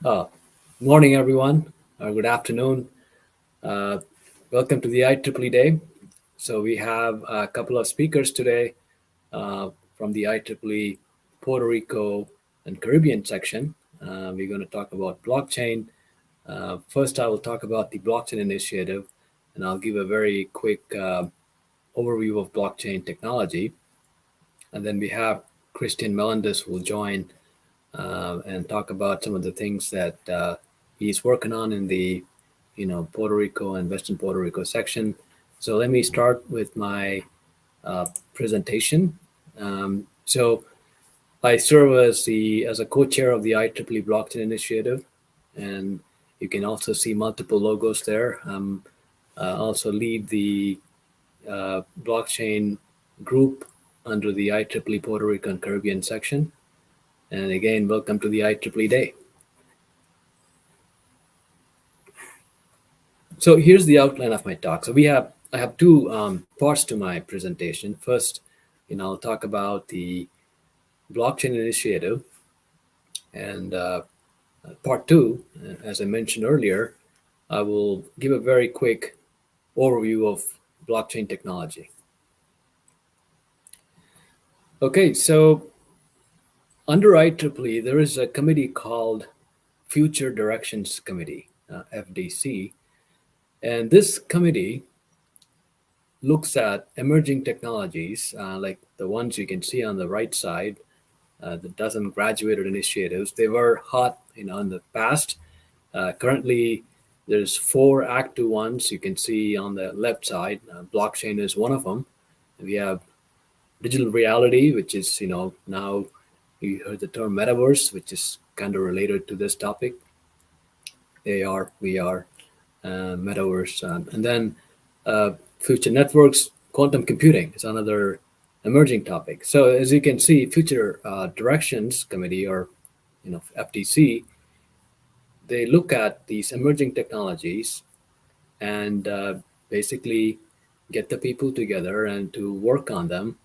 Uh, Morning, everyone, or good afternoon. Uh, Welcome to the IEEE Day. So we have a couple of speakers today from the IEEE Puerto Rico and Caribbean section. We're going to talk about blockchain. First, I will talk about the blockchain initiative, and I'll give a very quick overview of blockchain technology. And then we have Christian Melendez who will join and talk about some of the things that he's working on in the Puerto Rico and Western Puerto Rico section. So let me start with my presentation. So I serve as a co-chair of the IEEE Blockchain Initiative, and you can also see multiple logos there. Also lead the blockchain group under the IEEE Puerto Rico and Caribbean section. And again, welcome to the IEEE Day. So here's the outline of my talk. I have two parts to my presentation. First, I'll talk about the blockchain initiative, and part two, as I mentioned earlier, I will give a very quick overview of blockchain technology. Okay, so under IEEE, there is a committee called Future Directions Committee, FDC, and this committee looks at emerging technologies like the ones you can see on the right side, the dozen graduated initiatives. They were hot, in the past. Currently, there's four active ones you can see on the left side. Blockchain is one of them. We have digital reality, which is, now you heard the term metaverse, which is kind of related to this topic. AR, VR, metaverse, and then future networks, quantum computing is another emerging topic. So as you can see, Future Directions Committee, or FTC, they look at these emerging technologies and basically get the people together and to work on them.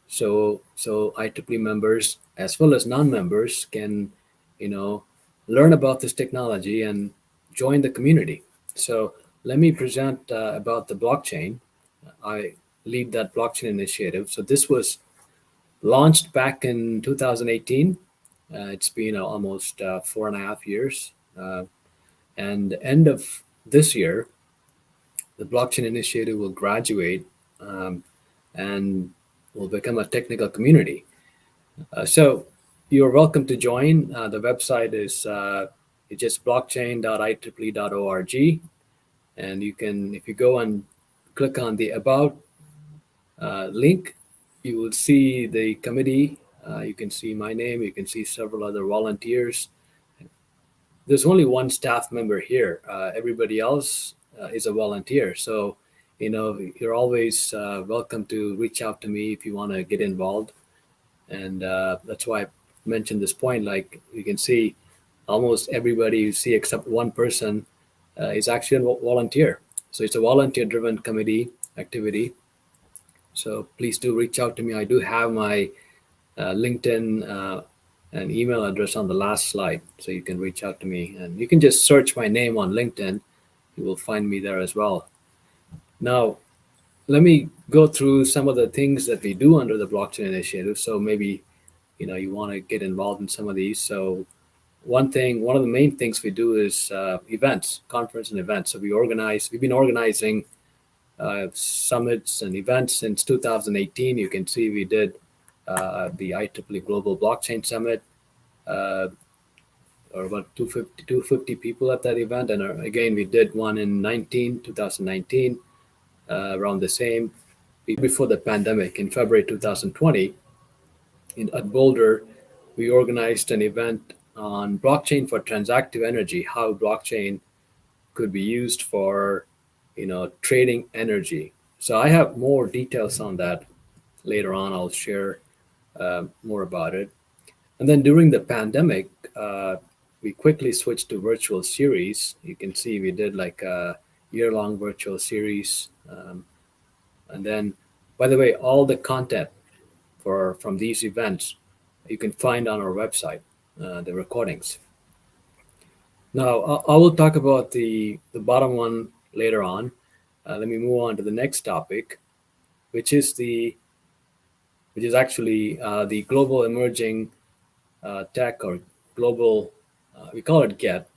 So IEEE members as well as non-members can, you know, learn about this technology and join the community. So let me present about the blockchain. I lead that blockchain initiative. So this was launched back in 2018. It's been almost 4.5 years. And the end of this year, the blockchain initiative will graduate and will become a technical community. So you're welcome to join. The website is it's just blockchain.ieee.org. And you can, if you go and click on the About link, you will see the committee. You can see my name. You can see several other volunteers. There's only one staff member here. Everybody else is a volunteer. So, you're always welcome to reach out to me if you want to get involved. And that's why I mentioned this point. Like you can see, almost everybody you see except one person is actually a volunteer. So it's a volunteer-driven committee activity. So please do reach out to me. I do have my LinkedIn and email address on the last slide, so you can reach out to me. And you can just search my name on LinkedIn. You will find me there as well. Now, let me go through some of the things that we do under the blockchain initiative. So maybe you want to get involved in some of these. So one of the main things we do is events, conference and events. So we've been organizing summits and events since 2018. You can see we did the IEEE Global Blockchain Summit, or about 250 people at that event. And again, we did one in 2019, around the same, before the pandemic in February 2020. At Boulder, we organized an event on blockchain for transactive energy, how blockchain could be used for, trading energy. So I have more details on that later on. I'll share more about it. And then during the pandemic, we quickly switched to virtual series. You can see we did like a year-long virtual series. And then, by the way, all the content from these events you can find on our website, the recordings. Now, I will talk about the bottom one later on. Let me move on to the next topic, which is actually the global emerging tech or global, we call it Get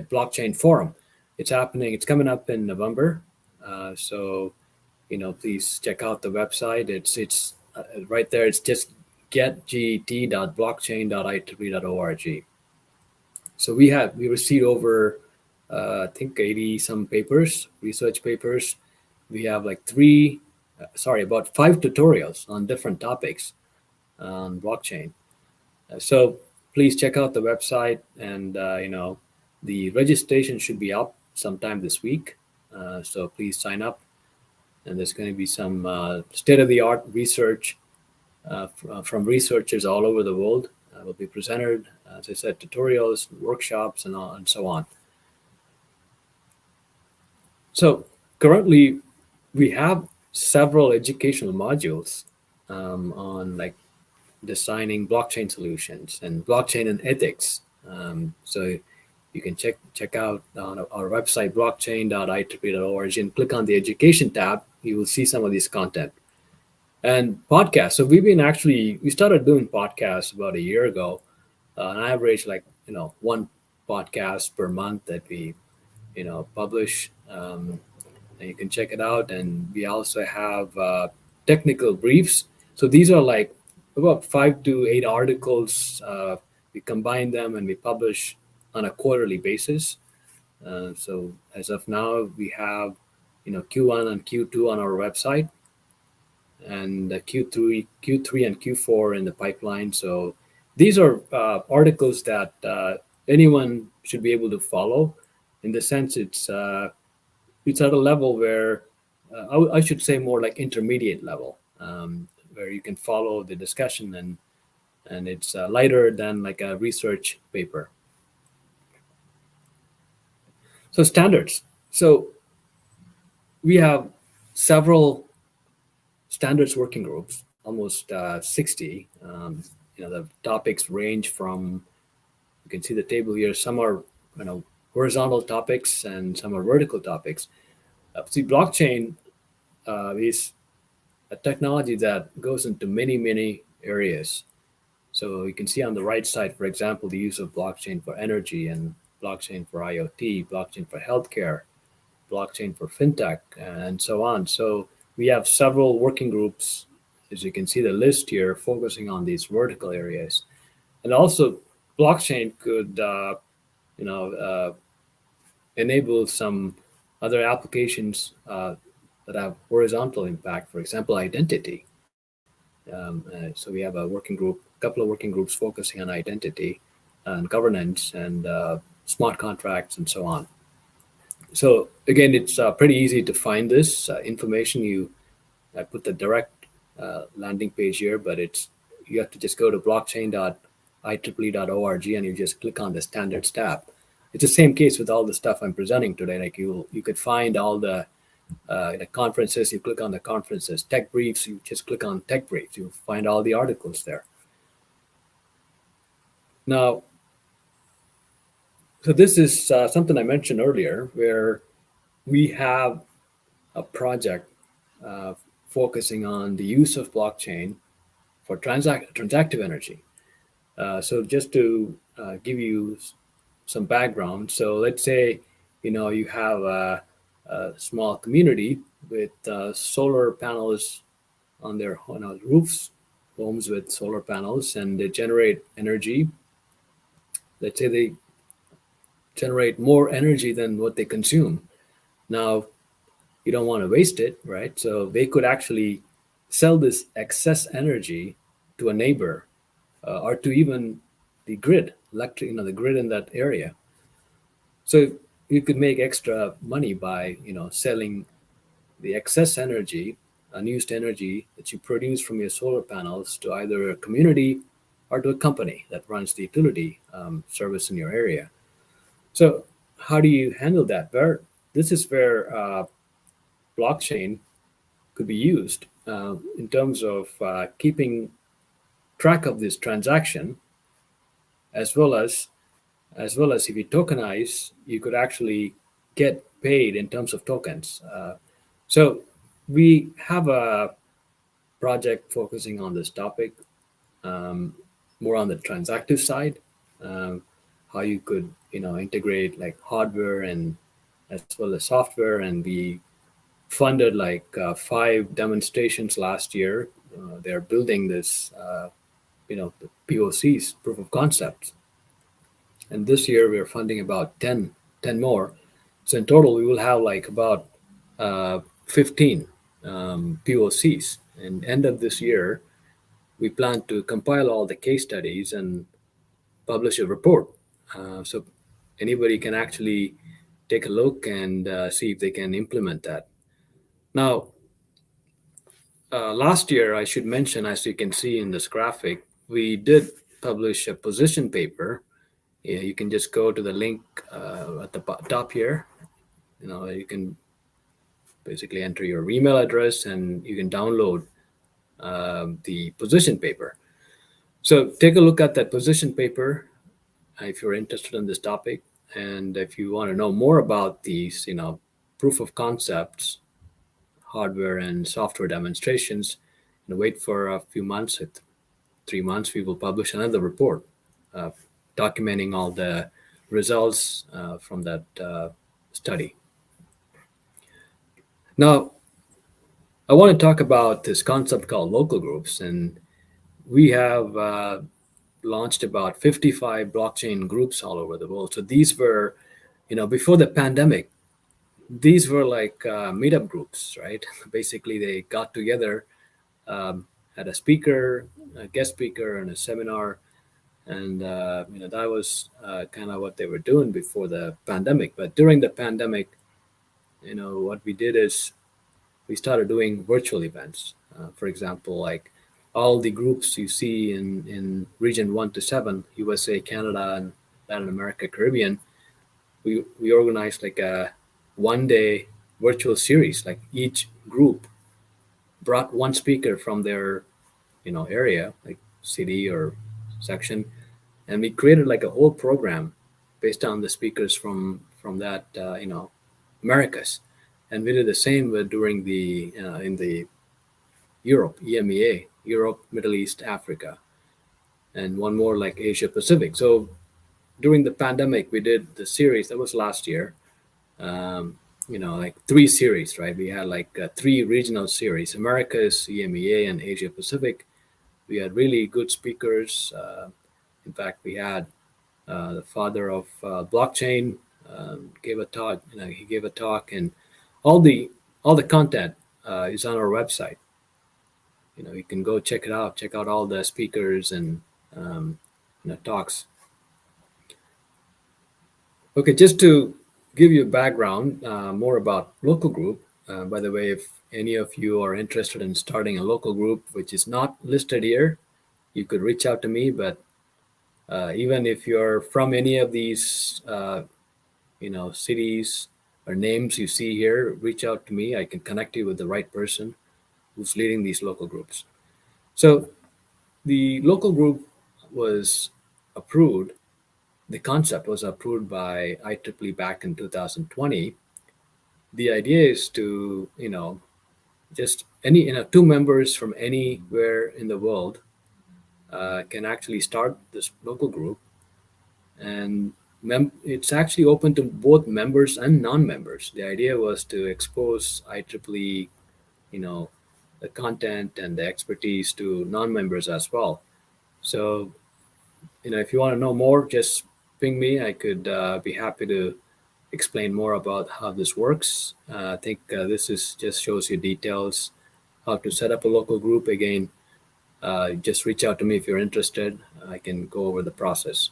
Blockchain Forum. It's happening. It's coming up in November. So please check out the website. It's right there. It's just getget.blockchain.ieee.org. So we received over I think 80 some papers, research papers. We have like about five tutorials on different topics on blockchain. So please check out the website, and the registration should be up sometime this week. So please sign up, and there's going to be some state of the art research from researchers all over the world. Will be presented, as I said, tutorials, workshops, and so on. So currently, we have several educational modules on like designing blockchain solutions and blockchain and ethics. So you can check out on our website blockchain.ieee.org and click on the education tab. You will see some of this content and podcasts. So we started doing podcasts about a year ago, and I average like one podcast per month that we publish. And you can check it out. And we also have technical briefs. So these are like about 5 to 8 articles. We combine them and we publish on a quarterly basis. So as of now, we have Q1 and Q2 on our website, and Q3 and Q4 in the pipeline. So these are articles that anyone should be able to follow. In the sense, it's at a level where I should say more like intermediate level, where you can follow the discussion, and it's lighter than like a research paper. So standards. So we have several standards working groups, almost 60. The topics range from, you can see the table here. Some are horizontal topics and some are vertical topics. See, blockchain is a technology that goes into many areas. So you can see on the right side, for example, the use of blockchain for energy and blockchain for IoT, blockchain for healthcare, blockchain for fintech, and so on. So we have several working groups, as you can see the list here, focusing on these vertical areas. And also, blockchain could enable some other applications that have horizontal impact. For example, identity. So we have couple of working groups focusing on identity and governance and smart contracts and so on. So again, it's pretty easy to find this information. I put the direct landing page here, but you have to just go to blockchain.ieee.org and you just click on the standards tab. It's the same case with all the stuff I'm presenting today. Like you could find all the conferences. You click on the conferences. Tech briefs. You just click on tech briefs. You'll find all the articles there. Now, so this is something I mentioned earlier, where we have a project uh, focusing on the use of blockchain for transactive energy. So just to give you some background, so let's say you have a small community with solar panels on their roofs, homes with solar panels, and they generate energy. Let's say they generate more energy than what they consume. Now, you don't want to waste it, right? So they could actually sell this excess energy to a neighbor or to even the grid, the grid in that area. So you could make extra money by selling the excess energy, unused energy that you produce from your solar panels to either a community or to a company that runs the utility service in your area. So how do you handle that? This is where blockchain could be used in terms of keeping track of this transaction, as well as as well as if you tokenize, you could actually get paid in terms of tokens. So we have a project focusing on this topic, um, more on the transactive side, um, how you could integrate like hardware and as well as software. And we funded like five demonstrations last year. They're building this, the POCs, proof of concepts. And this year we're funding about 10 more. So in total, we will have like about 15 POCs. And end of this year, we plan to compile all the case studies and publish a report. So anybody can actually take a look and see if they can implement that. Now, last year, I should mention, as you can see in this graphic, we did publish a position paper. Yeah, you can just go to the link at the top here. You can basically enter your email address and you can download the position paper. So take a look at that position paper if you're interested in this topic, and if you want to know more about these, proof of concepts, hardware and software demonstrations, wait for a few months. At 3 months, we will publish another report uh, documenting all the results from that study. Now, I want to talk about this concept called local groups, and we have launched about 55 blockchain groups all over the world. So these were, before the pandemic, these were like meetup groups, right? Basically, they got together, had a speaker, a guest speaker, and a seminar, and that was kind of what they were doing before the pandemic. But during the pandemic, what we did is we started doing virtual events. For example, like all the groups you see in region 1 to 7, USA, Canada, and Latin America, Caribbean, we organized like a 1 day virtual series. Like each group brought one speaker from their area, like city or section, and we created like a whole program based on the speakers from that Americas. And we did the same with during the in the Europe, EMEA, Europe, Middle East, Africa, and one more like Asia Pacific. So during the pandemic, we did the series that was last year. Like three series, right? We had like three regional series: Americas, EMEA, and Asia Pacific. We had really good speakers. In fact, we had the father of blockchain gave a talk. He gave a talk, and all the all the content is on our website. You can go check it out. Check out all the speakers and talks. Okay, just to give you a background more about local group. By the way, if any of you are interested in starting a local group, which is not listed here, you could reach out to me. But even if you're from any of these, cities or names you see here, reach out to me. I can connect you with the right person who's leading these local groups. So the local group was approved. The concept was approved by IEEE back in 2020. The idea is to, just any, two members from anywhere in the world can actually start this local group, and it's actually open to both members and non-members. The idea was to expose IEEE, you know, the content and the expertise to non-members as well. So, if you want to know more, just ping me. I could be happy to explain more about how this works. I think this is just shows you details how to set up a local group. Again, just reach out to me if you're interested. I can go over the process.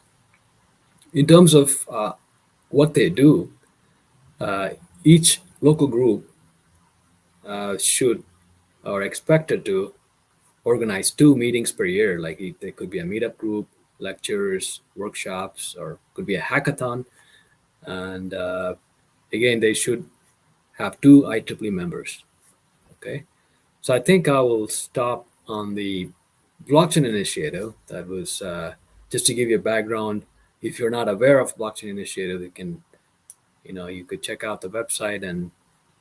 In terms of what they do, uh, each local group should or expected to organize 2 meetings per year. Like there could be a meetup group, lectures, workshops, or could be a hackathon. And again, they should have two IEEE members. Okay, so I think I will stop on the blockchain initiative. That was just to give you a background. If you're not aware of blockchain initiative, you could check out the website and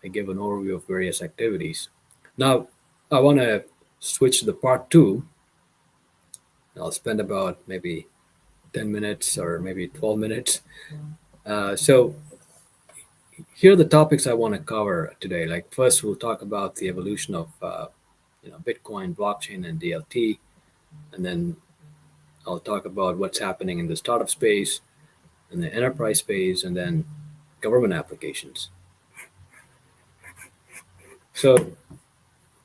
I give an overview of various activities. Now, I want to switch to the part two. I'll spend about maybe 10 minutes or maybe 12 minutes. So here are the topics I want to cover today. Like first, we'll talk about the evolution of Bitcoin, blockchain, and DLT, and then I'll talk about what's happening in the startup space and the enterprise space, and then government applications. So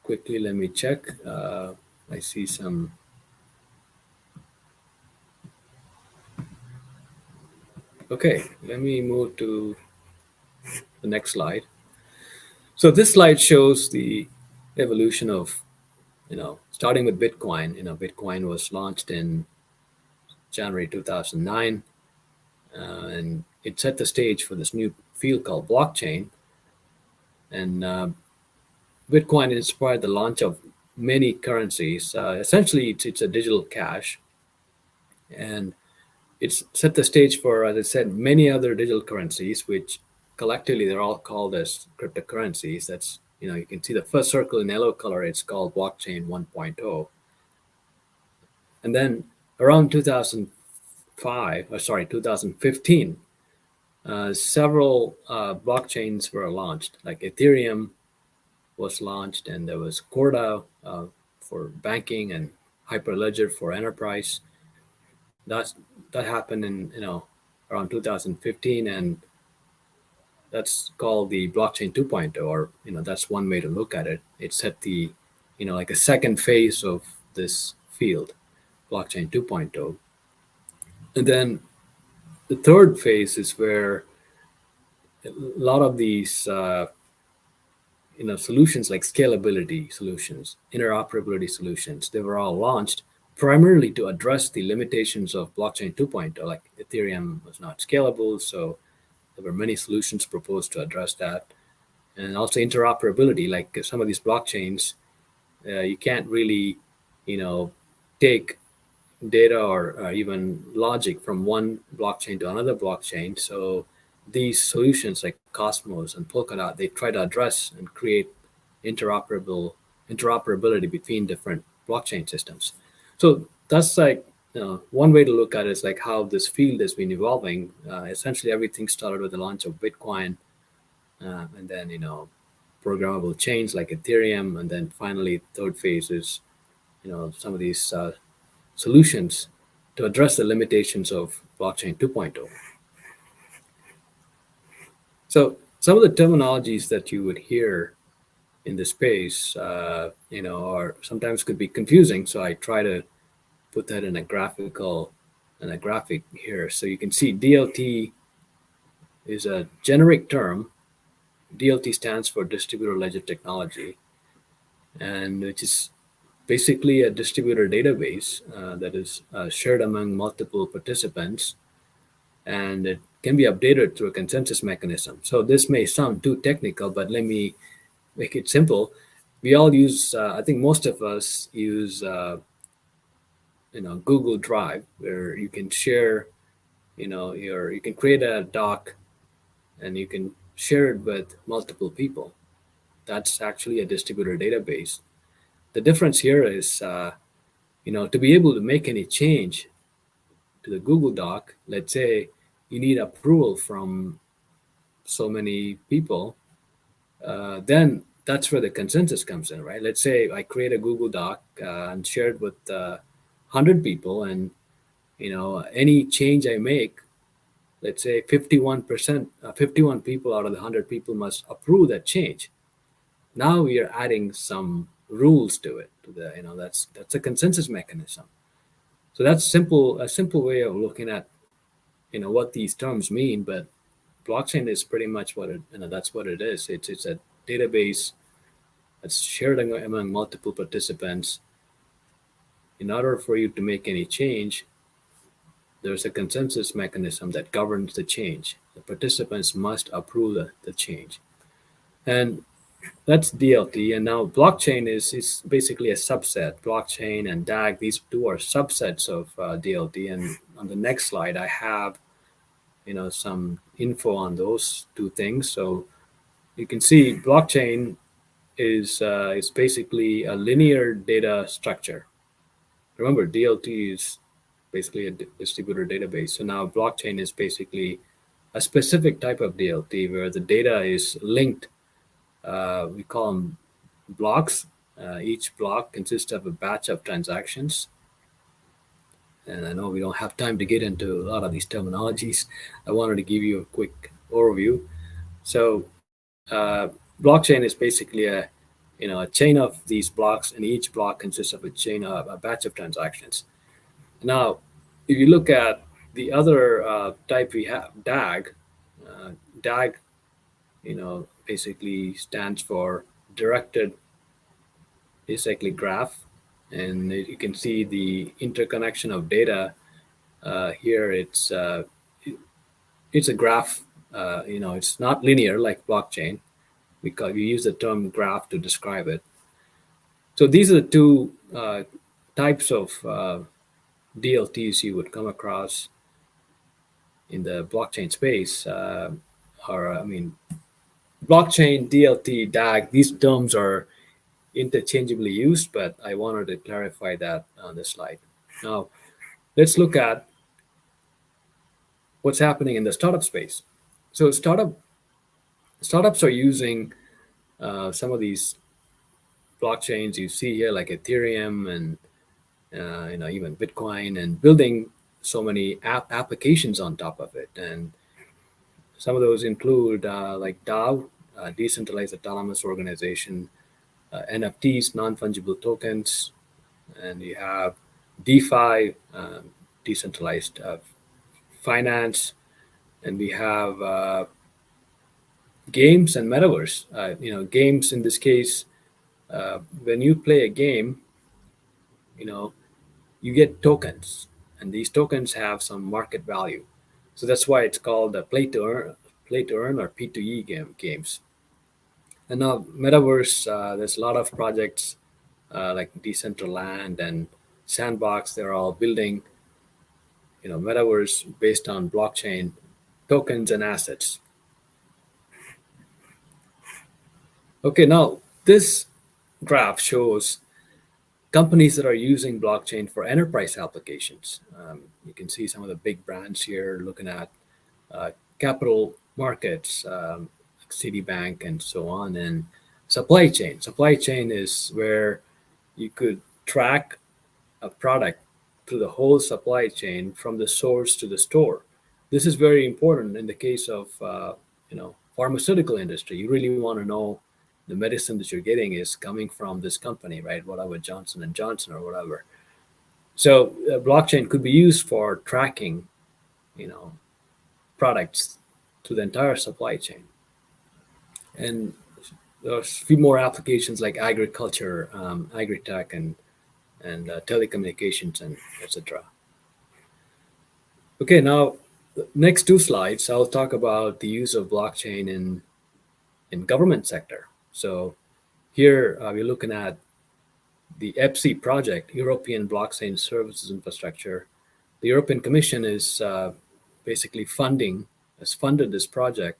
quickly, let me check. I see some. Okay, let me move to the next slide. So this slide shows the evolution of, starting with Bitcoin. Bitcoin was launched in January 2009, and it set the stage for this new field called blockchain. And Bitcoin inspired the launch of many currencies. Essentially, it's a digital cash, and it's set the stage for, as I said, many other digital currencies, which collectively they're all called as cryptocurrencies. That's, you can see the first circle in yellow color, it's called blockchain 1.0. And then around 2005, or sorry, 2015, several blockchains were launched, like Ethereum was launched, and there was Corda for banking and Hyperledger for enterprise. That's that happened in around 2015, and that's called the blockchain 2.0, or that's one way to look at it. It set the like a second phase of this field, blockchain 2.0. And then the third phase is where a lot of these solutions like scalability solutions, interoperability solutions, they were all launched primarily to address the limitations of blockchain 2.0. Like Ethereum was not scalable, so there were many solutions proposed to address that. And also interoperability, like some of these blockchains, you can't really, take data or even logic from one blockchain to another blockchain. So these solutions like Cosmos and Polkadot, they try to address and create interoperable interoperability between different blockchain systems. So that's like one way to look at it is like how this field has been evolving. Essentially, everything started with the launch of Bitcoin, and then programmable chains like Ethereum, and then finally third phase is some of these solutions to address the limitations of blockchain 2.0. So some of the terminologies that you would hear in the space, are sometimes could be confusing. So I try to put that in a graphic here. So you can see DLT is a generic term. DLT stands for distributed ledger technology, and which is basically a distributed database that is shared among multiple participants, and it can be updated through a consensus mechanism. So this may sound too technical, but let me make it simple. We all use, I think most of us use, Google Drive, where you can share, you can create a doc and you can share it with multiple people. That's actually a distributed database. The difference here is, to be able to make any change to the Google Doc, let's say you need approval from so many people, then that's where the consensus comes in, right? Let's say I create a Google Doc and share it with 100 people, and any change I make, let's say 51%, 51 people out of the 100 people must approve that change. Now we are adding some rules to it. To the that's a consensus mechanism. So that's a simple way of looking at what these terms mean, but blockchain is pretty much what it that's what it is. It's a database that's shared among multiple participants. In order for you to make any change, there's a consensus mechanism that governs the change. The participants must approve the change. And that's DLT. And now blockchain is basically a subset. Blockchain and DAG, these two are subsets of DLT. And on the next slide, I have some info on those two things. So you can see blockchain is basically a linear data structure. Remember, DLT is basically a distributed database. So now blockchain is basically a specific type of DLT where the data is linked. We call them blocks. Each block consists of a batch of transactions. And I know we don't have time to get into a lot of these terminologies. I wanted to give you a quick overview. So, uh, blockchain is basically a chain of these blocks, and each block consists of a chain of a batch of transactions. Now, if you look at the other type we have, DAG. DAG, basically stands for directed acyclic graph, and you can see the interconnection of data. Here, it's a graph. It's not linear like blockchain. We use the term graph to describe it. So these are the two types of DLTs you would come across in the blockchain space. Or I mean, blockchain, DLT, DAG. These terms are interchangeably used, but I wanted to clarify that on this slide. Now, let's look at what's happening in the startup space. So, startups are using some of these blockchains you see here, like Ethereum and even Bitcoin, and building so many applications on top of it. And some of those include like DAO, decentralized autonomous organization, NFTs, non fungible tokens, and you have DeFi, decentralized finance, and we have games and metaverse. Games in this case, when you play a game, you know, you get tokens, and these tokens have some market value. So that's why it's called play to earn or P2E games. And now metaverse, there's a lot of projects like Decentraland and Sandbox. They're all building, metaverse based on blockchain tokens and assets. Okay, now this graph shows companies that are using blockchain for enterprise applications. You can see some of the big brands here looking at uh, capital markets, Citibank, and so on, and supply chain. Supply chain is where you could track a product through the whole supply chain from the source to the store. This is very important in the case of pharmaceutical industry. You really want to know the medicine that you're getting is coming from this company, right? Whatever, Johnson and Johnson or whatever. So blockchain could be used for tracking, you know, products to the entire supply chain. And there's a few more applications like agriculture, agri-tech, and telecommunications, and etc. Okay, now next two slides, I'll talk about the use of blockchain in government sector. So here we're looking at the EPSI project, European Blockchain Services Infrastructure. The European Commission is basically has funded this project.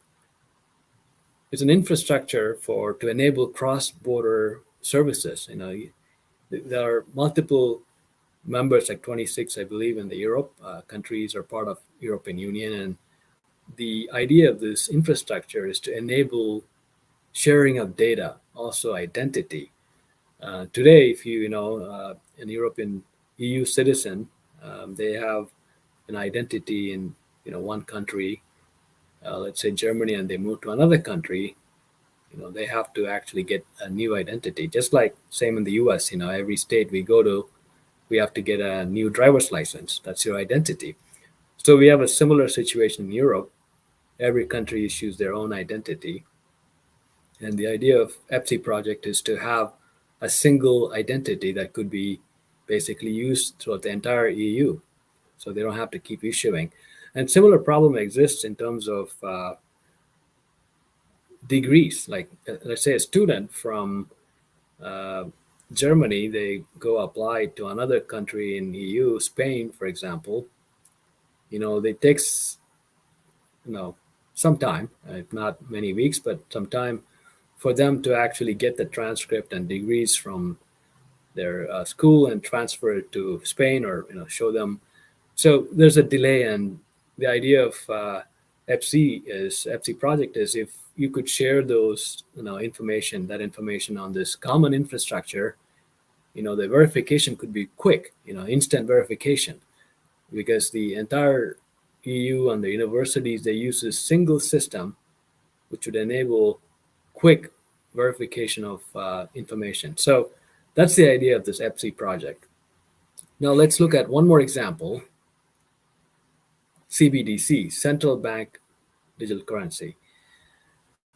It's an infrastructure for to enable cross-border services. There are multiple members, like 26, I believe, in the Europe countries are part of European Union, and the idea of this infrastructure is to enable sharing of data, also identity. Today, if an European EU citizen, they have an identity in one country, let's say Germany, and they move to another country, they have to actually get a new identity. Just like same in the U.S., every state we go to, we have to get a new driver's license. That's your identity. So we have a similar situation in Europe. Every country issues their own identity, and the idea of EPSI project is to have a single identity that could be basically used throughout the entire EU, so they don't have to keep issuing. And similar problem exists in terms of degrees. Like let's say a student from uh, Germany, they go apply to another country in EU, Spain, for example. It takes you know some time, not many weeks, but some time for them to actually get the transcript and degrees from their school and transfer it to Spain, or show them. So there's a delay, and the idea of FC project is, if you could share those information on this common infrastructure, the verification could be quick, instant verification, because the entire EU and the universities, they use a single system which would enable quick verification of information. So that's the idea of this EPSI project. Now let's look at one more example: CBDC, central bank digital currency.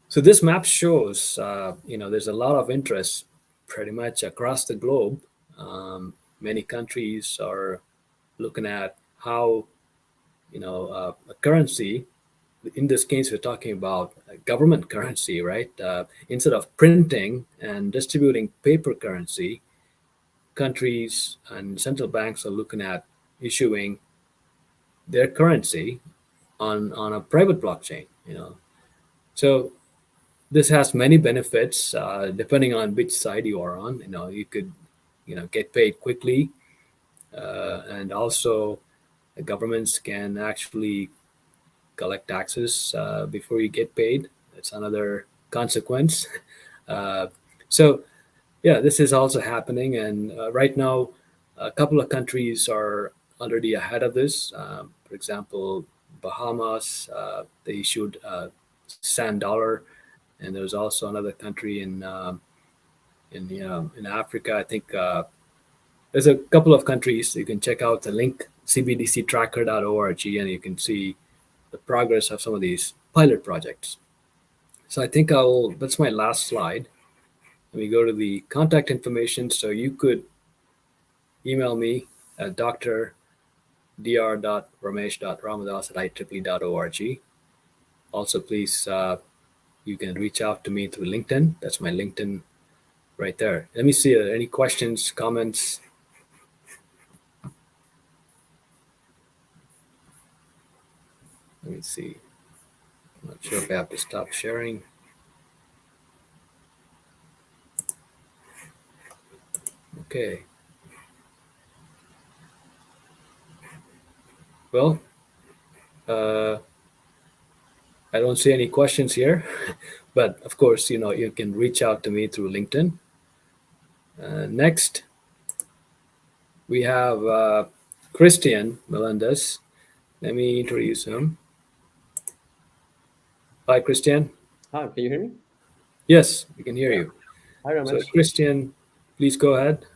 So this map shows, there's a lot of interest pretty much across the globe. Many countries are looking at how, a currency, in this case, we're talking about government currency, right? Instead of printing and distributing paper currency, countries and central banks are looking at issuing their currency on a private blockchain. So this has many benefits, depending on which side you are on. You could, get paid quickly, and also the governments can actually collect taxes before you get paid. That's another consequence. Uh, so yeah, this is also happening, and right now, a couple of countries are already ahead of this. For example, Bahamas, they issued sand dollar, and there's also another country in Africa. I think there's a couple of countries. You can check out the link, cbdctracker.org, and you can see the progress of some of these pilot projects. So I think that's my last slide. Let me go to the contact information. So you could email me at dr.ramesh.ramadas@IEEE.org. Also, please, you can reach out to me through LinkedIn. That's my LinkedIn right there. Let me see, any questions, comments? Let me see. I'm not sure if I have to stop sharing. Okay. Well, uh, I don't see any questions here, but of course, you can reach out to me through LinkedIn. Next, we have Christian Melendez. Let me introduce him. Hi, Christian. Hi, can you hear me? Yes, we can hear Yeah. you. Hi, So, Ramesh. Christian, please go ahead.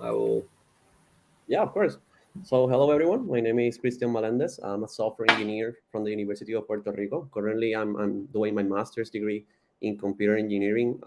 I will. Yeah, of course. So, hello everyone. My name is Christian Melendez. I'm a software engineer from the University of Puerto Rico. Currently, I'm doing my master's degree in computer engineering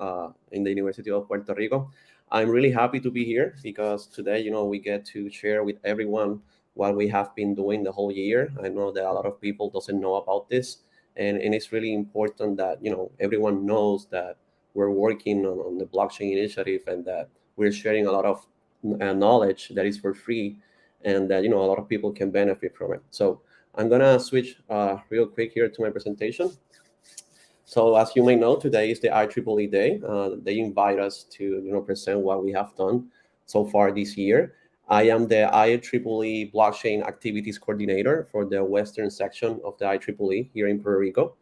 in the University of Puerto Rico. I'm really happy to be here because today, we get to share with everyone what we have been doing the whole year. I know that a lot of people doesn't know about this, and it's really important that everyone knows that we're working on the blockchain initiative and that we're sharing a lot of knowledge that is for free and that a lot of people can benefit from it. So I'm gonna switch real quick here to my presentation. So as you may know, today is the IEEE day. They invite us to present what we have done so far this year. I am the IEEE blockchain activities coordinator for the western section of the IEEE here in Puerto Rico.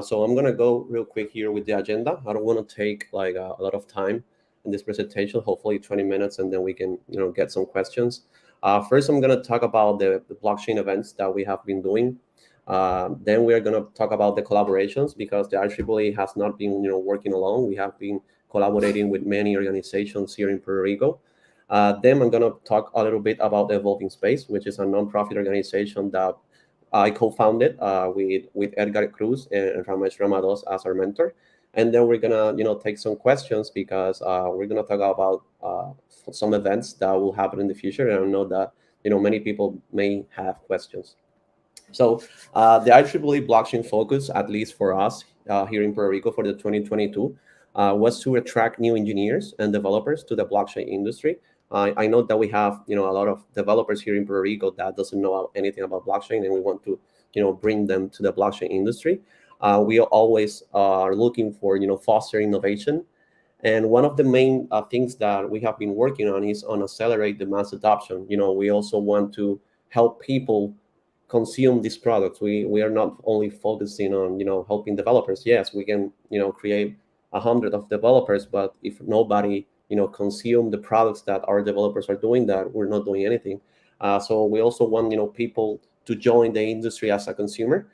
So I'm gonna go real quick here with the agenda. I don't want to take like a lot of time in this presentation. Hopefully 20 minutes, and then we can get some questions. First, I'm gonna talk about the blockchain events that we have been doing. Then we are gonna talk about the collaborations because the IEEE has not been working alone. We have been collaborating with many organizations here in Puerto Rico. Then I'm gonna talk a little bit about the Evolving Space, which is a nonprofit organization that I co-founded with Edgar Cruz and Ramesh Ramados as our mentor. And then we're gonna take some questions because we're gonna talk about some events that will happen in the future. And I know that many people may have questions. So the IEEE blockchain focus, at least for us here in Puerto Rico for the 2022, was to attract new engineers and developers to the blockchain industry. I know that we have a lot of developers here in Puerto Rico that doesn't know anything about blockchain, and we want to bring them to the blockchain industry. We always are looking for foster innovation, and one of the main things that we have been working on is on accelerate the mass adoption. We also want to help people consume these products. We are not only focusing on helping developers. Yes, we can create 100 of developers, but if nobody consume the products that our developers are doing, that we're not doing anything. So we also want people to join the industry as a consumer.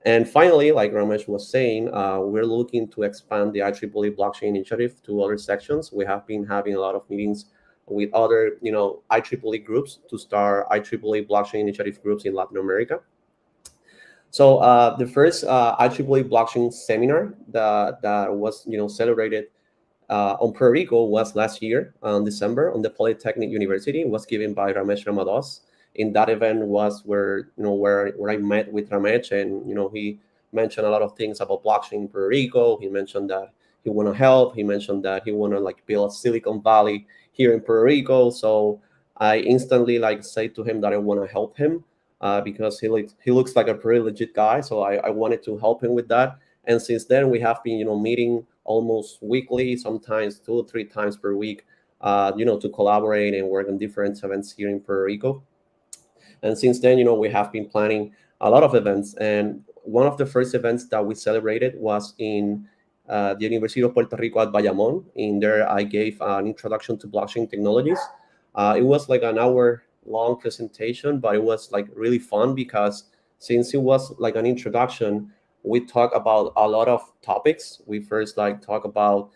And finally, like Ramesh was saying, we're looking to expand the IEEE blockchain initiative to other sections. We have been having a lot of meetings with other, IEEE groups to start IEEE blockchain initiative groups in Latin America. So the first IEEE blockchain seminar that was, celebrated on Puerto Rico was last year on December on the Polytechnic University. It was given by Ramesh Ramados. In that event was where I met with Ramesh, and he mentioned a lot of things about blockchain in Puerto Rico. He mentioned that he want to help. He mentioned that he want to like build a Silicon Valley here in Puerto Rico. So I instantly like say to him that I want to help him because he looks like a pretty legit guy. So I wanted to help him with that. And since then we have been meeting almost weekly, sometimes 2 or 3 times per week, to collaborate and work on different events here in Puerto Rico. And since then, we have been planning a lot of events. And one of the first events that we celebrated was in the University of Puerto Rico at Bayamon. In there, I gave an introduction to blockchain technologies. It was like an hour long presentation, but it was like really fun because since it was like an introduction, we talk about a lot of topics. We first like talk about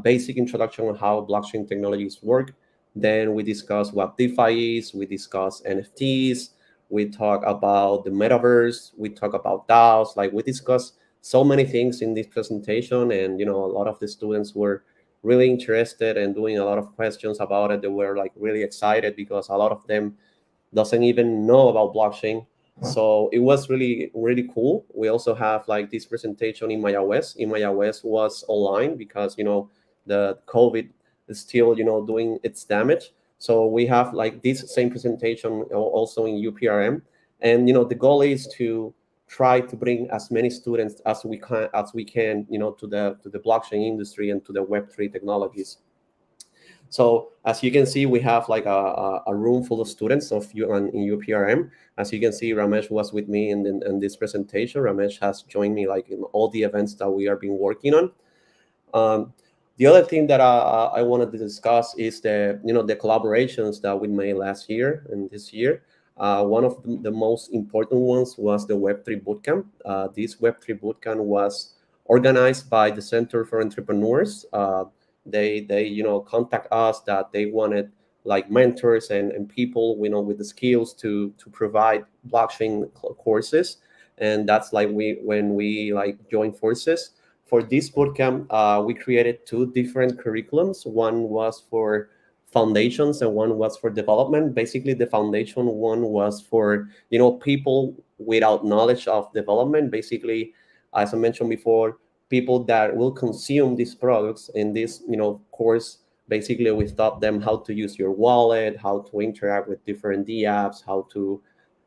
basic introduction on how blockchain technologies work. Then we discuss what DeFi is. We discuss NFTs. We talk about the metaverse. We talk about DAOs. Like we discuss so many things in this presentation, and a lot of the students were really interested and doing a lot of questions about it. They were like really excited because a lot of them doesn't even know about blockchain. So it was really, really cool. We also have like this presentation in Maya West. In Maya West was online because, the COVID is still, doing its damage. So we have like this same presentation also in UPRM. And, the goal is to try to bring as many students as we can, to the blockchain industry and to the Web3 technologies. So as you can see, we have like a room full of students in UPRM. As you can see, Ramesh was with me in this presentation. Ramesh has joined me like in all the events that we are been working on. Um, the other thing that I wanted to discuss is the collaborations that we made last year and this year. One of the most important ones was the Web3 Bootcamp. This Web3 Bootcamp was organized by the Center for Entrepreneurs. They contact us that they wanted like mentors and people with the skills to provide blockchain courses, and that's like when we like join forces for this bootcamp. We created two different curriculums. One was for foundations and one was for development. Basically, the foundation one was for people without knowledge of development. Basically, as I mentioned before, people that will consume these products in this course. Basically, we taught them how to use your wallet, how to interact with different apps, how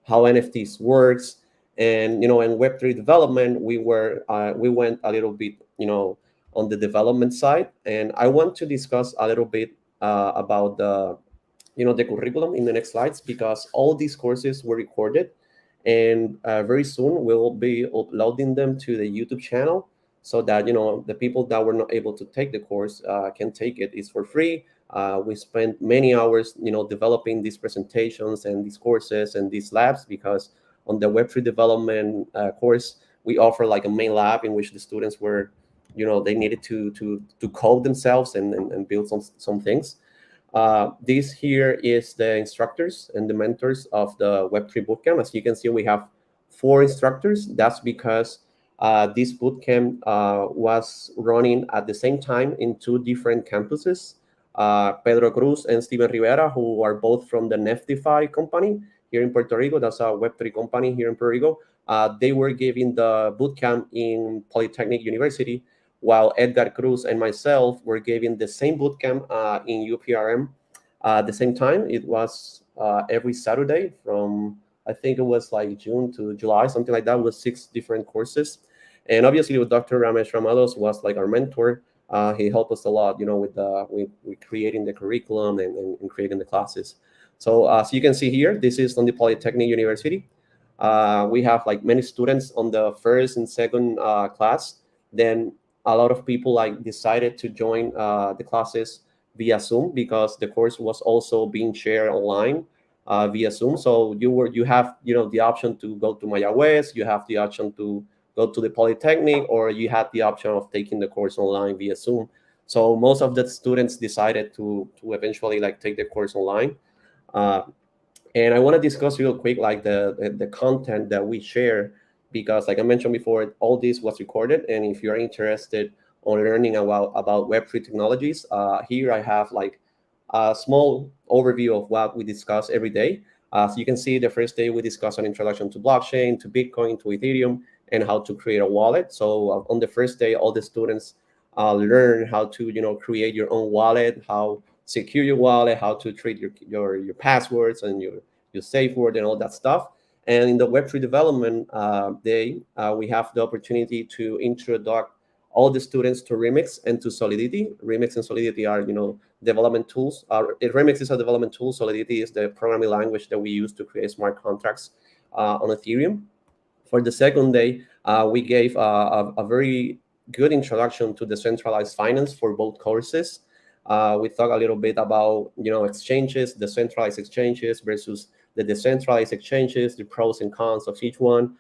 NFTs works. And in Web3 development, we went a little bit on the development side. And I want to discuss a little bit about the curriculum in the next slides, because all these courses were recorded, and very soon we'll be uploading them to the YouTube channel, so that the people that were not able to take the course can take it. It's for free. We spent many hours developing these presentations and these courses and these labs, because on the Web3 development course, we offer like a main lab in which the students were they needed to code themselves and build some things. This here is the instructors and the mentors of the Web3 Bootcamp. As you can see, we have 4 instructors. That's because this bootcamp was running at the same time in 2 different campuses. Pedro Cruz and Steven Rivera, who are both from the Neftify company here in Puerto Rico. That's a Web3 company here in Puerto Rico. They were giving the bootcamp in Polytechnic University, while Edgar Cruz and myself were giving the same bootcamp in UPRM. At the same time, it was every Saturday from, I think it was like June to July, something like that, with six different courses. And obviously, with Dr. Ramesh Ramados was like our mentor. He helped us a lot, with creating the curriculum and creating the classes. So you can see here, this is on the Polytechnic University. We have like many students on the first and second class. Then a lot of people like decided to join the classes via Zoom because the course was also being shared online via Zoom. So you have the option to go to Maya West, you have the option to go to the Polytechnic, or you had the option of taking the course online via Zoom. So most of the students decided to eventually like take the course online. Uh, and I want to discuss real quick like the content that we share, because like I mentioned before, all this was recorded. And if you're interested on learning about Web3 technologies, here I have like a small overview of what we discuss every day. So you can see the first day we discuss an introduction to blockchain, to Bitcoin, to Ethereum, and how to create a wallet. So on the first day, all the students learn how to create your own wallet, how secure your wallet, how to treat your passwords and your safe word and all that stuff. And in the Web3 development day, we have the opportunity to introduce all the students to Remix and to Solidity. Remix and Solidity are, development tools. Remix is a development tool. Solidity is the programming language that we use to create smart contracts on Ethereum. For the second day, we gave a very good introduction to decentralized finance for both courses. We talked a little bit about exchanges, decentralized exchanges versus the decentralized exchanges, the pros and cons of each one.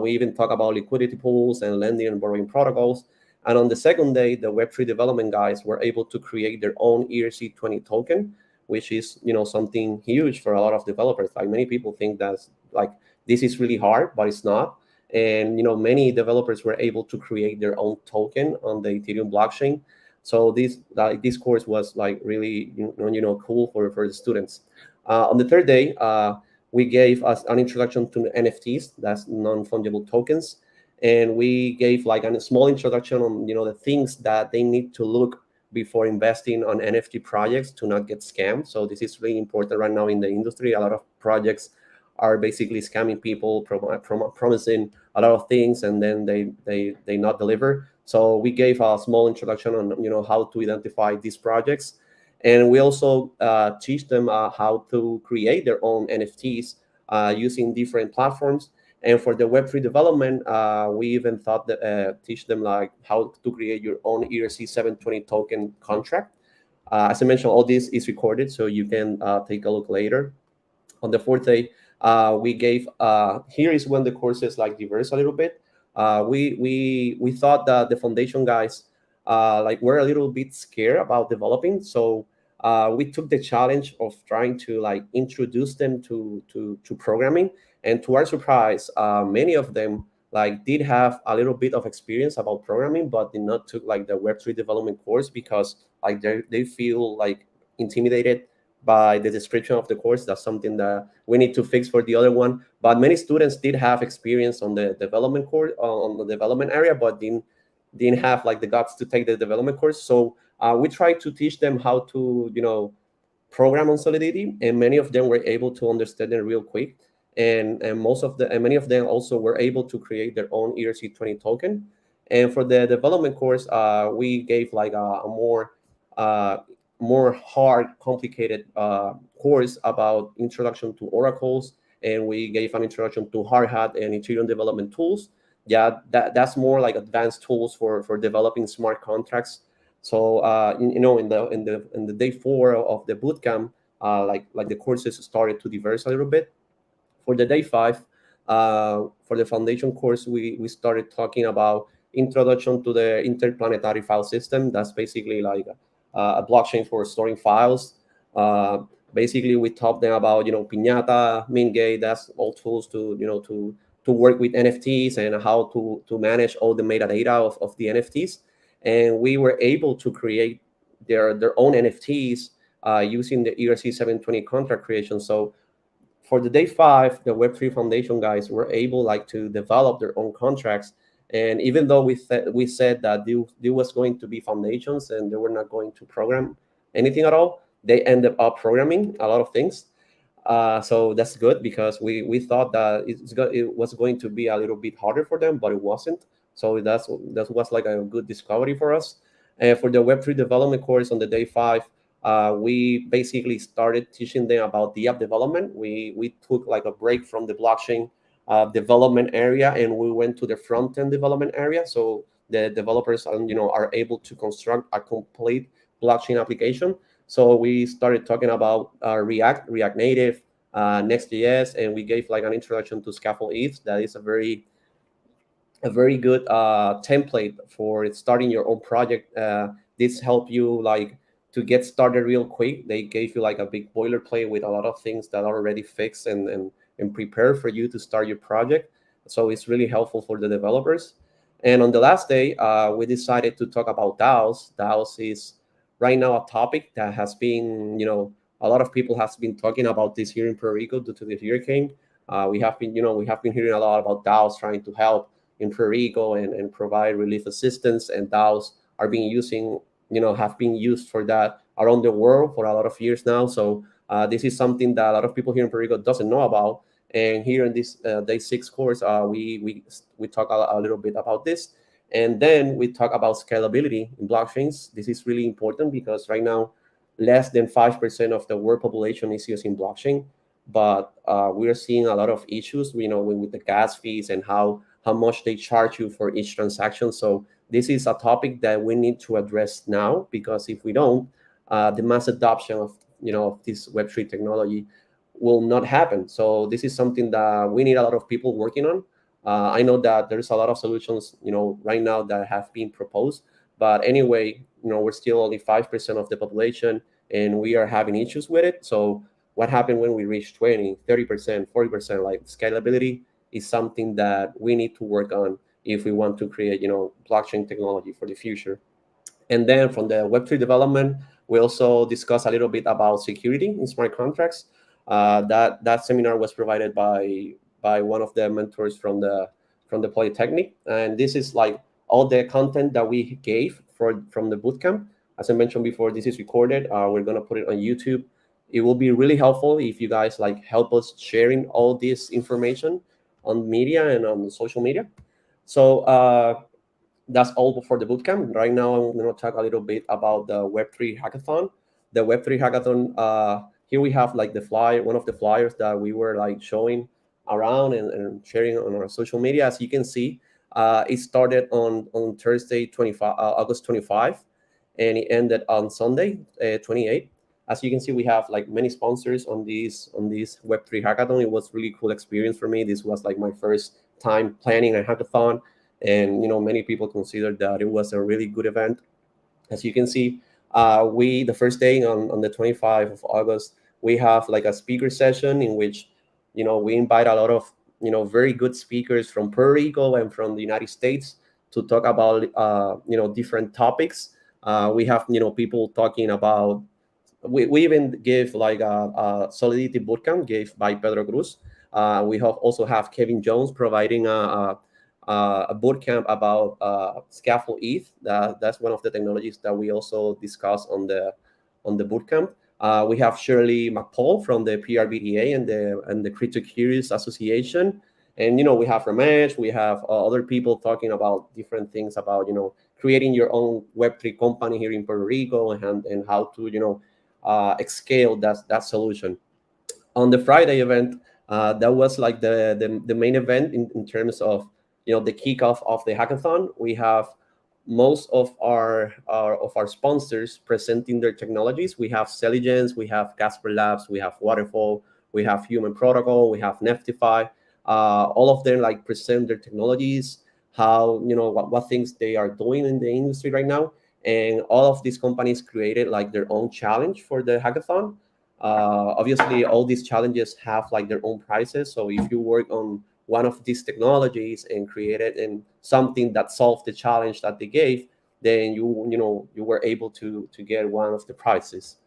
We even talk about liquidity pools and lending and borrowing protocols. And on the second day, the Web3 development guys were able to create their own ERC20 token, which is something huge for a lot of developers. Like many people think that's like this is really hard, but it's not. And many developers were able to create their own token on the Ethereum blockchain. So this course was like really cool for the students. On the third day, we gave us an introduction to NFTs, that's non-fungible tokens, and we gave like a small introduction on the things that they need to look before investing on NFT projects to not get scammed. So this is really important right now in the industry. A lot of projects are basically scamming people, promising a lot of things, and then they not deliver. So we gave a small introduction on how to identify these projects, and we also teach them how to create their own NFTs using different platforms. And for the Web3 development, we even thought that teach them like how to create your own ERC 720 token contract. As I mentioned, all this is recorded, so you can take a look later. On the fourth day, we gave here is when the courses like diverse a little bit. We thought that the foundation guys like were a little bit scared about developing, so we took the challenge of trying to like introduce them to programming. And to our surprise, many of them like did have a little bit of experience about programming, but did not took like the Web3 development course because like they feel like intimidated by the description of the course. That's something that we need to fix for the other one. But many students did have experience on the development course, on the development area, but didn't have like the guts to take the development course. So we tried to teach them how to program on Solidity, and many of them were able to understand it real quick. And many of them also were able to create their own ERC20 token. And for the development course, we gave like a uh, more hard, complicated course about introduction to oracles, and we gave an introduction to hard hat and Ethereum development tools. Yeah, that's more like advanced tools for developing smart contracts. So in the day four of the bootcamp, like the courses started to diverse a little bit. For the day five, for the foundation course, we started talking about introduction to the interplanetary file system. That's basically like a blockchain for storing files. Uh, Basically, we taught them about Piñata, Mingate. That's all tools to work with NFTs and how to manage all the metadata of the NFTs. And we were able to create their own NFTs using the ERC 720 contract creation. So for the day five, the Web3 Foundation guys were able like to develop their own contracts. And even though we said that there was going to be foundations and they were not going to program anything at all, they ended up programming a lot of things. So that's good because we thought that it was going to be a little bit harder for them, but it wasn't. So that was like a good discovery for us. And for the Web3 development course on the day 5, we basically started teaching them about the app development. We took like a break from the blockchain development area, and we went to the front end development area. So the developers are able to construct a complete blockchain application. So we started talking about React Native, Next.js, and we gave like an introduction to Scaffold ETH. That is a very good template for starting your own project. This help you like to get started real quick. They gave you like a big boilerplate with a lot of things that are already fixed and prepared for you to start your project. So it's really helpful for the developers. And on the last day, we decided to talk about DAOs. DAOs is right now a topic that has been, a lot of people has been talking about this here in Puerto Rico due to the hurricane. We have been hearing a lot about DAOs trying to help in Puerto Rico and provide relief assistance. And DAOs are being using, have been used for that around the world for a lot of years now. So this is something that a lot of people here in Puerto Rico doesn't know about. And here in this day 6 course, we talk a little bit about this. And then we talk about scalability in blockchains. This is really important because right now, less than 5% of the world population is using blockchain, but we are seeing a lot of issues, with the gas fees and how much they charge you for each transaction. So this is a topic that we need to address now, because if we don't, the mass adoption of of this Web3 technology will not happen. So this is something that we need a lot of people working on. I know that there's a lot of solutions, right now that have been proposed, but anyway, we're still only 5% of the population, and we are having issues with it. So what happened when we reach 20, 30%, 40%? Like, scalability is something that we need to work on if we want to create, blockchain technology for the future. And then from the Web3 development, we also discussed a little bit about security in smart contracts. That seminar was provided by one of the mentors from the Polytechnic, and this is like all the content that we gave from the bootcamp. As I mentioned before, this is recorded. We're gonna put it on YouTube. It will be really helpful if you guys like help us sharing all this information on media and on social media. So that's all for the bootcamp. Right now, I'm going to talk a little bit about the Web3 hackathon. The Web3 hackathon. Here we have like the flyer, one of the flyers that we were like showing around and sharing on our social media. As you can see, it started on Thursday, 25 August 25, and it ended on Sunday, 28. As you can see, we have like many sponsors on this Web3 hackathon. It was really cool experience for me. This was like my first time planning a hackathon, and many people considered that it was a really good event. As you can see, we the first day on the 25th of August, we have like a speaker session in which we invite a lot of very good speakers from Puerto Rico and from the United States to talk about different topics. We have people talking about, we even give like a Solidity bootcamp gave by Pedro Cruz. We have also have Kevin Jones providing a bootcamp about scaffold ETH. That's one of the technologies that we also discuss on the bootcamp. We have Shirley McPaul from the PRBTA and the Crypto Curious Association, and we have Ramesh. We have other people talking about different things about creating your own Web3 company here in Puerto Rico, and how to scale that solution. On the Friday event, that was like the main event in terms of the kickoff of the hackathon. We have most of our sponsors presenting their technologies. We have Celligence, we have Casper Labs, we have Waterfall, we have Human Protocol, we have Neftify. All of them like present their technologies, how what things they are doing in the industry right now, and all of these companies created like their own challenge for the hackathon. Obviously, all these challenges have like their own prices. So if you work on one of these technologies and created in something that solved the challenge that they gave, then you were able to get one of the prizes.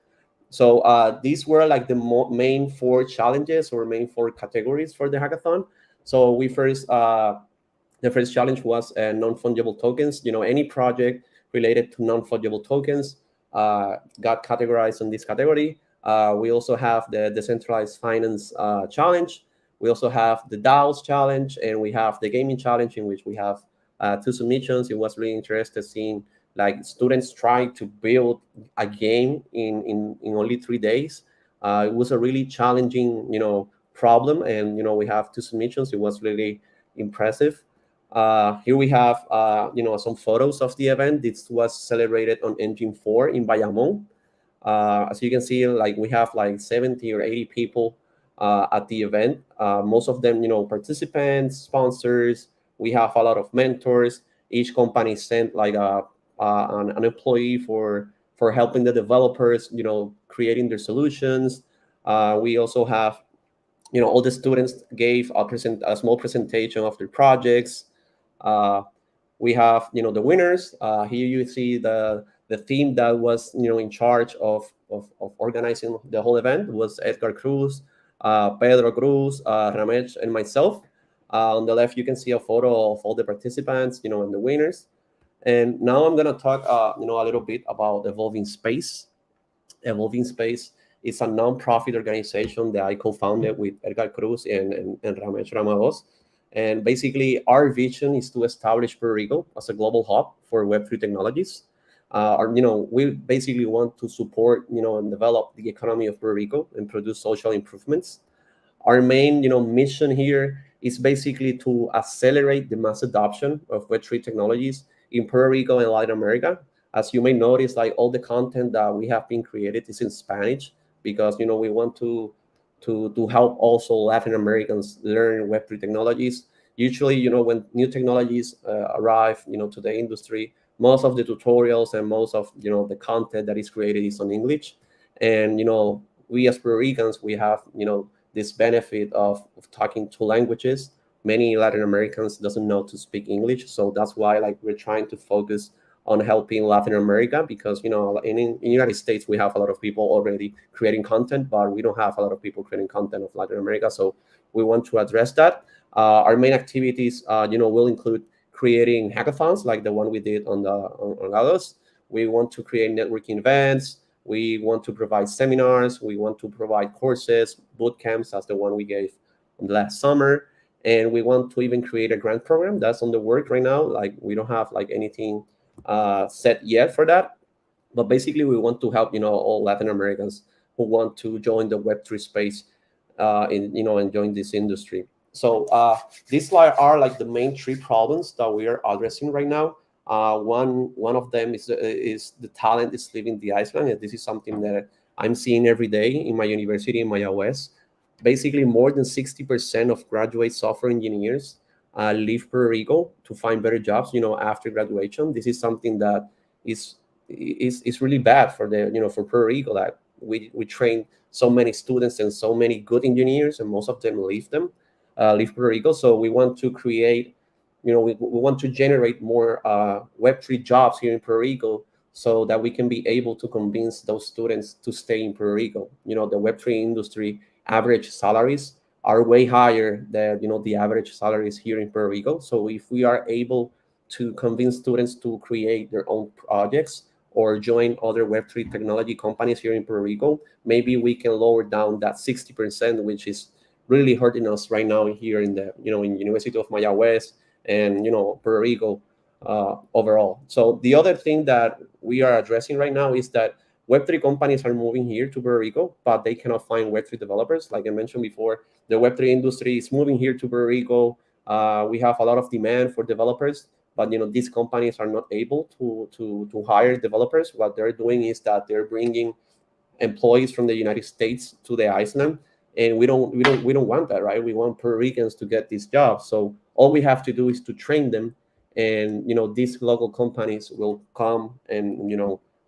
So these were like the main four challenges or main four categories for the hackathon. So the first challenge was non-fungible tokens. Any project related to non-fungible tokens. got categorized in this category. We also have the decentralized finance challenge. We also have the DAOs challenge, and we have the gaming challenge, in which we have two submissions. It was really interesting seeing like students trying to build a game in only 3 days. It was a really challenging, problem, and we have two submissions. It was really impressive. Here we have, some photos of the event. This was celebrated on Engine 4 in Bayamon. As you can see, like we have like 70 or 80 people at the event. Most of them, participants, sponsors. We have a lot of mentors. Each company sent like an employee for helping the developers, creating their solutions. We also have, all the students gave a small presentation of their projects. Uh, we have, the winners. Here you see the team that was, in charge of organizing the whole event was Edgar Cruz, Pedro Cruz, Ramesh, and myself. On the left, you can see a photo of all the participants, and the winners. And now I'm gonna talk, a little bit about Evolving Space. Evolving Space is a non-profit organization that I co-founded with Edgar Cruz and Ramesh Ramados. And basically, our vision is to establish Puerto Rico as a global hub for Web3 technologies. We basically want to support, and develop the economy of Puerto Rico and produce social improvements. Our main, mission here is basically to accelerate the mass adoption of Web3 technologies in Puerto Rico and Latin America. As you may notice, like all the content that we have been created is in Spanish because we want to help also Latin Americans learn Web3 technologies. Usually, when new technologies arrive, to the industry, most of the tutorials and most of the content that is created is on English. And we as Puerto Ricans, we have this benefit of talking two languages. Many Latin Americans doesn't know to speak English, so that's why like we're trying to focus on helping Latin America because in United States we have a lot of people already creating content, but we don't have a lot of people creating content of Latin America. So we want to address that. Our main activities, will include creating hackathons like the one we did on others. We want to create networking events. We want to provide seminars. We want to provide courses, boot camps, as the one we gave last summer. And we want to even create a grant program that's on the work right now. Like we don't have like anything set yet for that, but basically we want to help all Latin Americans who want to join the Web3 space and join this industry. So these are like the main three problems that we are addressing right now. One of them is the talent is leaving the island, and this is something that I'm seeing every day in my university in Maya West. Basically, more than 60% of graduate software engineers leave Puerto Rico to find better jobs. After graduation, this is something that is is really bad for the for Puerto Rico, that we train so many students and so many good engineers, and most of them leave Puerto Rico. So we want to create, we want to generate more Web3 jobs here in Puerto Rico, so that we can be able to convince those students to stay in Puerto Rico. The Web3 industry average salaries are way higher than the average salaries here in Puerto Rico. So if we are able to convince students to create their own projects or join other Web3 technology companies here in Puerto Rico, maybe we can lower down that 60%, which is really hurting us right now here in the in University of Maya West and Puerto Rico overall. So the other thing that we are addressing right now is that Web3 companies are moving here to Puerto Rico, but they cannot find Web3 developers. Like I mentioned before, the Web3 industry is moving here to Puerto Rico. We have a lot of demand for developers, but these companies are not able to hire developers. What they're doing is that they're bringing employees from the United States to the island, and we don't want that, right? We want Puerto Ricans to get these jobs. So all we have to do is to train them, and these local companies will come and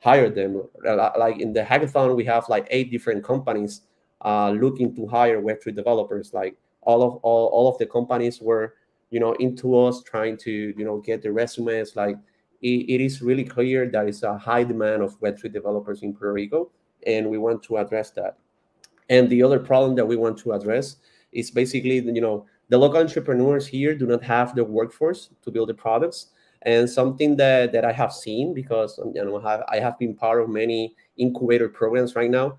hire them. Like in the hackathon, we have like 8 different companies looking to hire Web3 developers. Like all of the companies were into us, trying to get the resumes. Like it is really clear that it's a high demand of Web3 developers in Puerto Rico, and we want to address that. And the other problem that we want to address is basically, the local entrepreneurs here do not have the workforce to build the products. And something that I have seen, because I have been part of many incubator programs right now.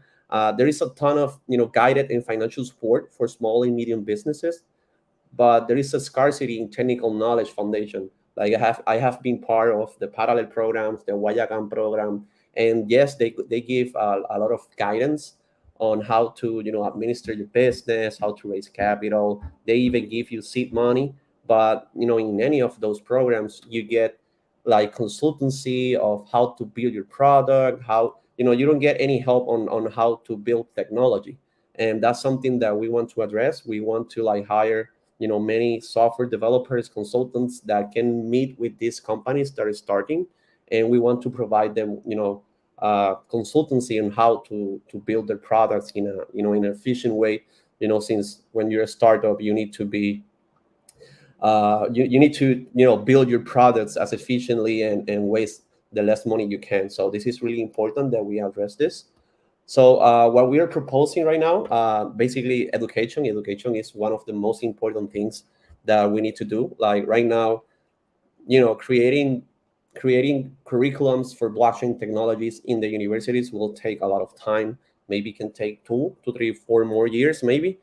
There is a ton of guided and financial support for small and medium businesses, but there is a scarcity in technical knowledge foundation. Like I have been part of the parallel programs, the Guayacan program, and yes, they give a lot of guidance on how to administer your business, how to raise capital. They even give you seed money, but in any of those programs you get like consultancy of how to build your product, how you don't get any help on how to build technology. And that's something that we want to address. We want to like hire many software developers, consultants that can meet with these companies that are starting, and we want to provide them consultancy on how to build their products in a in an efficient way. Since when you're a startup, you need to be you need to build your products as efficiently and waste the less money you can. So this is really important that we address this. So what we are proposing right now, basically education. Education is one of the most important things that we need to do. Like right now, creating curriculums for blockchain technologies in the universities will take a lot of time. Maybe can take 2 to 3 4 more years maybe.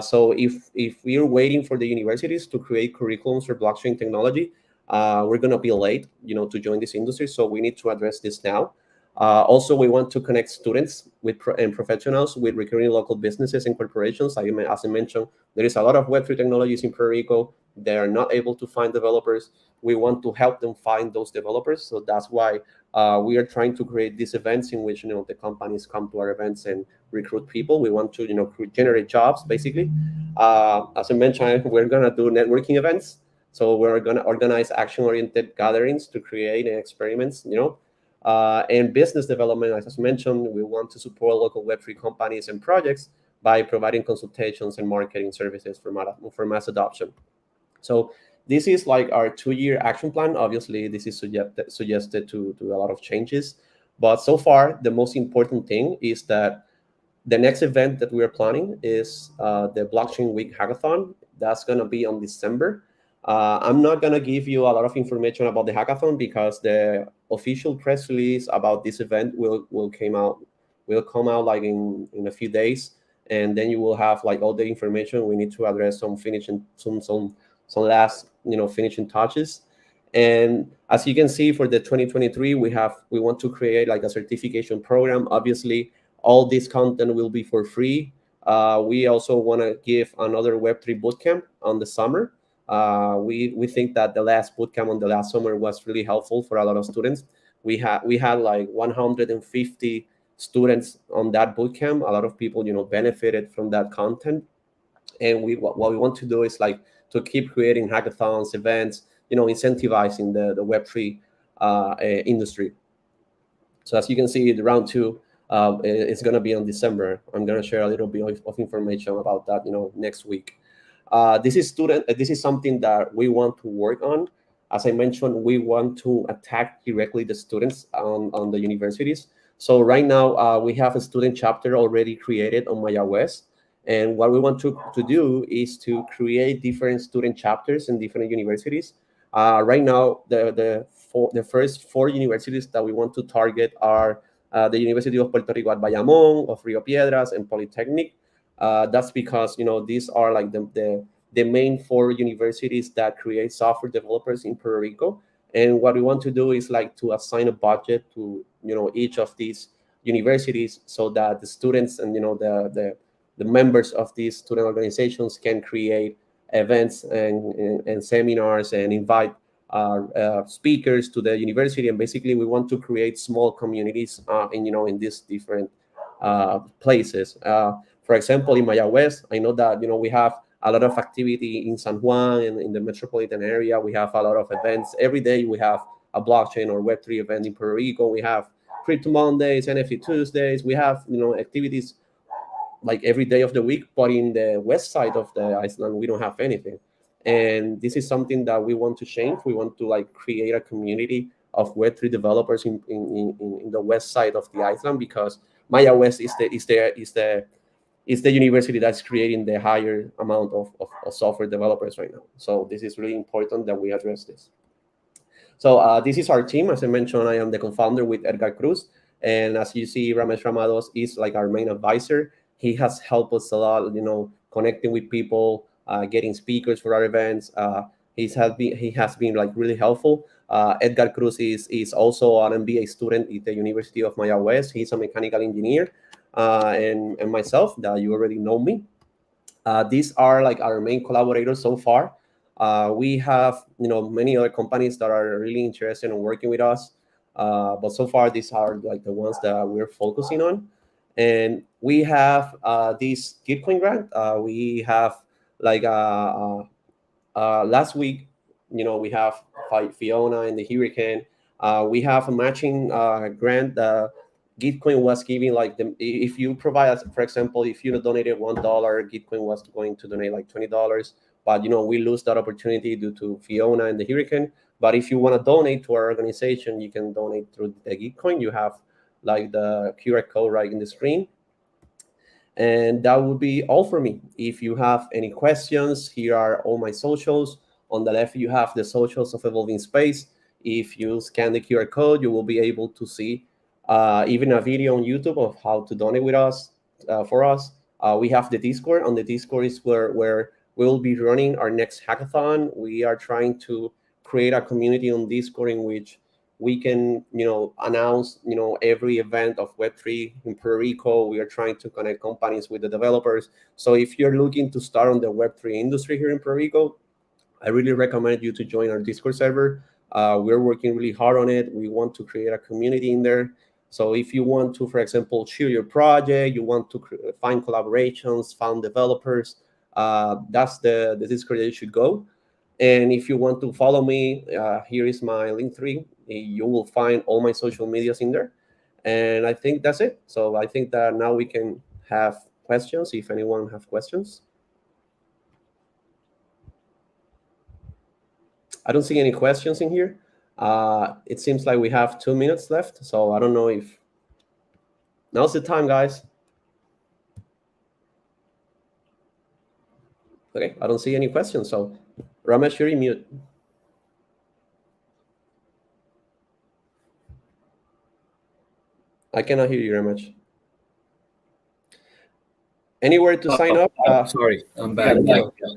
So if we are waiting for the universities to create curriculums for blockchain technology, we're going to be late to join this industry. So we need to address this now. Also, we want to connect students and professionals with recurring local businesses and corporations. As I mentioned, there is a lot of Web3 technologies in Puerto Rico. They are not able to find developers. We want to help them find those developers. So that's why we are trying to create these events in which the companies come to our events and recruit people. We want to generate jobs basically. As I mentioned, we're gonna do networking events. So we're gonna organize action-oriented gatherings to create experiments. And business development, as I mentioned, we want to support local Web3 companies and projects by providing consultations and marketing services for mass adoption. So this is like our 2-year action plan. Obviously, this is suggested to a lot of changes. But so far, the most important thing is that the next event that we are planning is the Blockchain Week Hackathon. That's going to be on December. I'm not going to give you a lot of information about the hackathon because the official press release about this event will come out like in a few days, and then you will have like all the information. We need to address some finishing some last finishing touches. And as you can see, for the 2023, we want to create like a certification program. Obviously, all this content will be for free. We also want to give another Web3 bootcamp on the summer. We think that the last bootcamp on the last summer was really helpful for a lot of students. We had like 150 students on that bootcamp. A lot of people benefited from that content. And what we want to do is like to keep creating hackathons, events, incentivizing the Web3 industry. So as you can see, the round two is going to be on December. I'm going to share a little bit of information about that, next week. This is something that we want to work on. As I mentioned, we want to attack directly the students on the universities. So right now, we have a student chapter already created on Maya West. And what we want to do is to create different student chapters in different universities. Right now, the first 4 universities that we want to target are the University of Puerto Rico at Bayamón, of Rio Piedras, and Polytechnic. That's because these are like the main 4 universities that create software developers in Puerto Rico. And what we want to do is like to assign a budget to each of these universities so that the students and the members of these student organizations can create events and seminars and invite speakers to the university. And basically, we want to create small communities in these different places. For example, in Maya West, I know that we have a lot of activity in San Juan and in the metropolitan area. We have a lot of events every day. We have a blockchain or Web3 event in Puerto Rico. We have Crypto Mondays, NFT Tuesdays. We have activities like every day of the week, but in the west side of the island, we don't have anything. And this is something that we want to change. We want to like create a community of Web3 developers in the west side of the island, because Maya West is the university that's creating the higher amount of software developers right now. So this is really important that we address this. So this is our team. As I mentioned, I am the co-founder with Edgar Cruz, and as you see, Ramesh Ramados is like our main advisor. He has helped us a lot, connecting with people, getting speakers for our events. He has been like really helpful. Edgar Cruz is also an MBA student at the University of Maya West. He's a mechanical engineer, and myself that you already know me. These are like our main collaborators so far. We have many other companies that are really interested in working with us, but so far these are like the ones that we're focusing on. And we have this Gitcoin grant. We have like last week, we have Fiona and the hurricane. We have a matching grant. Gitcoin was giving like if you provide us, for example, if you donated $1, Gitcoin was going to donate like $20. But we lose that opportunity due to Fiona and the hurricane. But if you want to donate to our organization, you can donate through the Gitcoin. You have like the QR code right in the screen, and that would be all for me. If you have any questions, here are all my socials. On the left, you have the socials of Evolving Space. If you scan the QR code, you will be able to see even a video on YouTube of how to donate with us for us. We have the Discord. On the Discord is where we'll be running our next hackathon. We are trying to create a community on Discord in which we can announce every event of Web3 in Puerto Rico. We are trying to connect companies with the developers. So if you're looking to start on the Web3 industry here in Puerto Rico, I really recommend you to join our Discord server. We're working really hard on it. We want to create a community in there. So if you want to, for example, share your project, you want to find collaborations, find developers, that's the Discord that you should go. And if you want to follow me, here is my link tree. You will find all my social medias in there. And I think that's it. So I think that now we can have questions if anyone have questions. I don't see any questions in here. It seems like we have 2 minutes left. So I don't know if now's the time, guys. Okay, I don't see any questions. So Ramesh, you're in mute. I cannot hear you, Ramesh. Anywhere to sign up? Sorry, I'm Yeah, back. yeah. Yeah.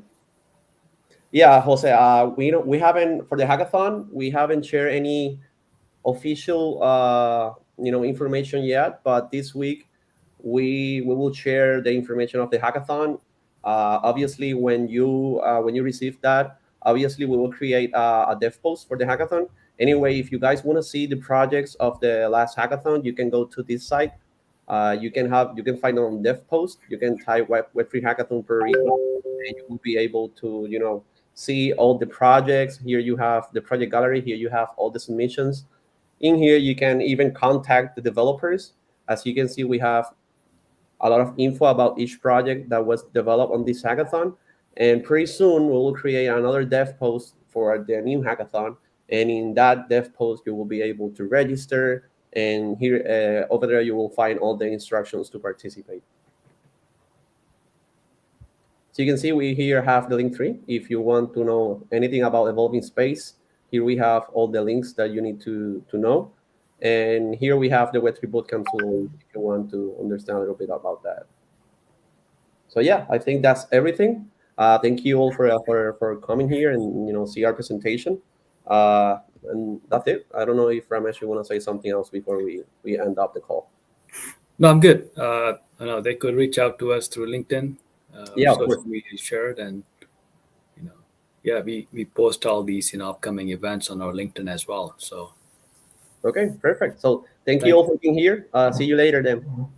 Yeah, Jose. We haven't, for the hackathon. We haven't shared any official information yet. But this week we will share the information of the hackathon. Obviously, when you receive that, obviously we will create a dev post for the hackathon. Anyway, if you guys want to see the projects of the last hackathon, you can go to this site. You can find it on dev post. You can type Web3 hackathon Puerto Rico, and you will be able to see all the projects. Here you have the project gallery. Here you have all the submissions. In here, you can even contact the developers. As you can see, we have a lot of info about each project that was developed on this hackathon. And pretty soon, we will create another dev post for the new hackathon. And in that dev post, you will be able to register. And here, over there, you will find all the instructions to participate. So you can see we here have the link tree. If you want to know anything about evolving space, here we have all the links that you need to know. And here we have the Web3 Bootcamp tool if you want to understand a little bit about that. So yeah, I think that's everything. Thank you all for coming here and see our presentation. And that's it. I don't know if Ramesh, you want to say something else before we end up the call. No, I'm good. I know they could reach out to us through LinkedIn. Yeah, of course. Social media is shared, and you know, yeah, we post all these upcoming events on our LinkedIn as well. So Okay, perfect. So thank you thank all for being here. See you later then.